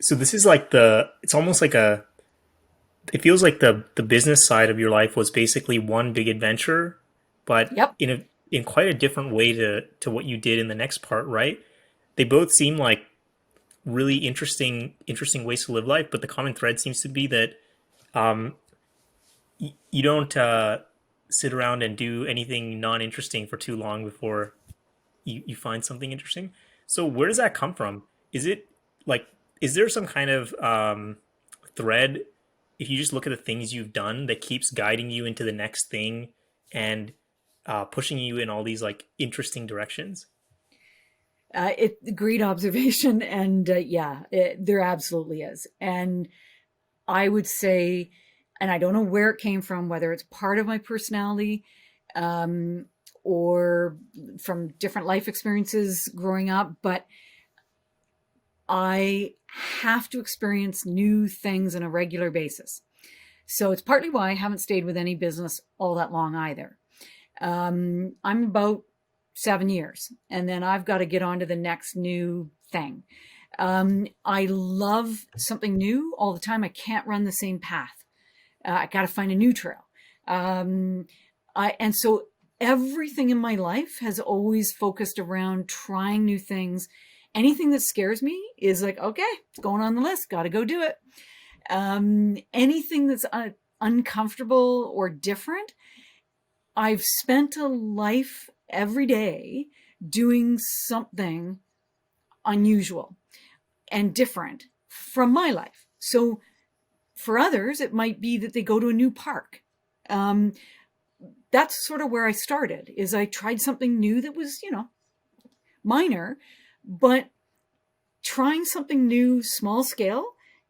So this is like it's almost like it feels like the business side of your life was basically one big adventure, but Yep. in quite a different way to what you did in the next part, right? They both seem like really interesting ways to live life, but the common thread seems to be that you don't sit around and do anything non-interesting for too long before you find something interesting. So where does that come from? Is it like is there some kind of thread if you just look at the things you've done that keeps guiding you into the next thing and pushing you in all these like interesting directions? Great observation, and yeah, there absolutely is. And I would say, and I don't know where it came from, whether it's part of my personality, um, or from different life experiences growing up, but I have to experience new things on a regular basis. So it's partly why I haven't stayed with any business all that long either. I'm about 7 years, and then I've got to get on to the next new thing. I love something new all the time. I can't run the same path. I got to find a new trail. Um, and so everything in my life has always focused around trying new things. Anything that scares me is like, okay, it's going on the list. Got to go do it. Anything that's uncomfortable or different, I've spent a life every day doing something unusual and different from my life. So for others, it might be that they go to a new park. Um, that's sort of where I started. Is I tried something new that was, minor, but trying something new, small scale,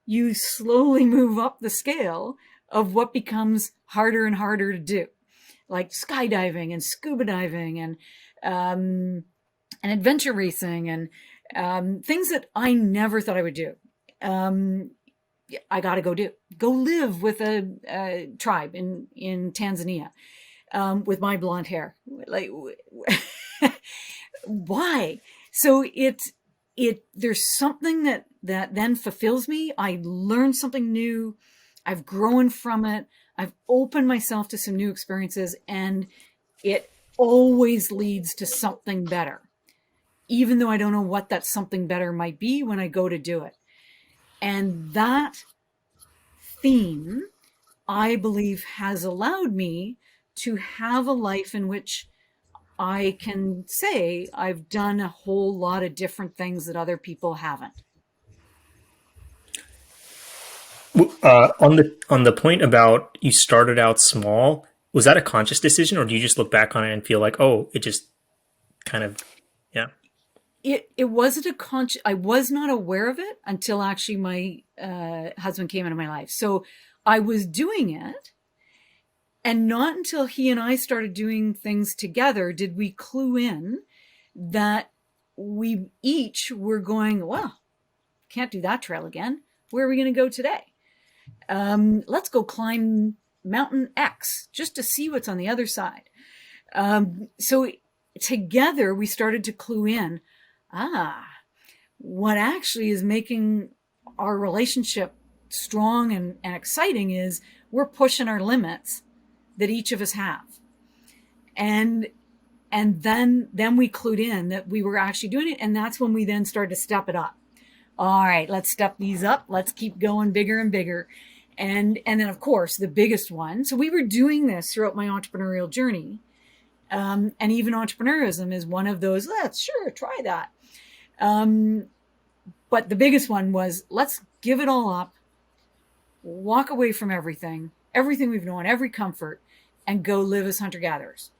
you slowly move up the scale of what becomes harder and harder to do, like skydiving and scuba diving and adventure racing and things that I never thought I would do. Um, I got to go live with a tribe in Tanzania with my blonde hair. Like, why? So there's something that then fulfills me. I learn something new. I've grown from it. I've opened myself to some new experiences, and it always leads to something better, even though I don't know what that something better might be when I go to do it. And that theme, I believe, has allowed me to have a life in which I can say I've done a whole lot of different things that other people haven't. On the point about you started out small, was that a conscious decision, or do you just look back on it and feel like, oh, it just kind of, yeah? It wasn't I was not aware of it until actually my husband came into my life. So I was doing it, and not until he and I started doing things together did we clue in that we each were going, well, can't do that trail again. Where are we going to go today? Let's go climb Mountain X just to see what's on the other side. So together we started to clue in, ah, what actually is making our relationship strong and exciting is we're pushing our limits that each of us have. And then we clued in that we were actually doing it. And that's when we then started to step it up. All right, let's step these up. Let's keep going bigger and bigger. And then of course the biggest one. So we were doing this throughout my entrepreneurial journey. And even entrepreneurism is one of those, let's sure try that. Um, but the biggest one was let's give it all up, walk away from everything we've known, every comfort, and go live as hunter gatherers.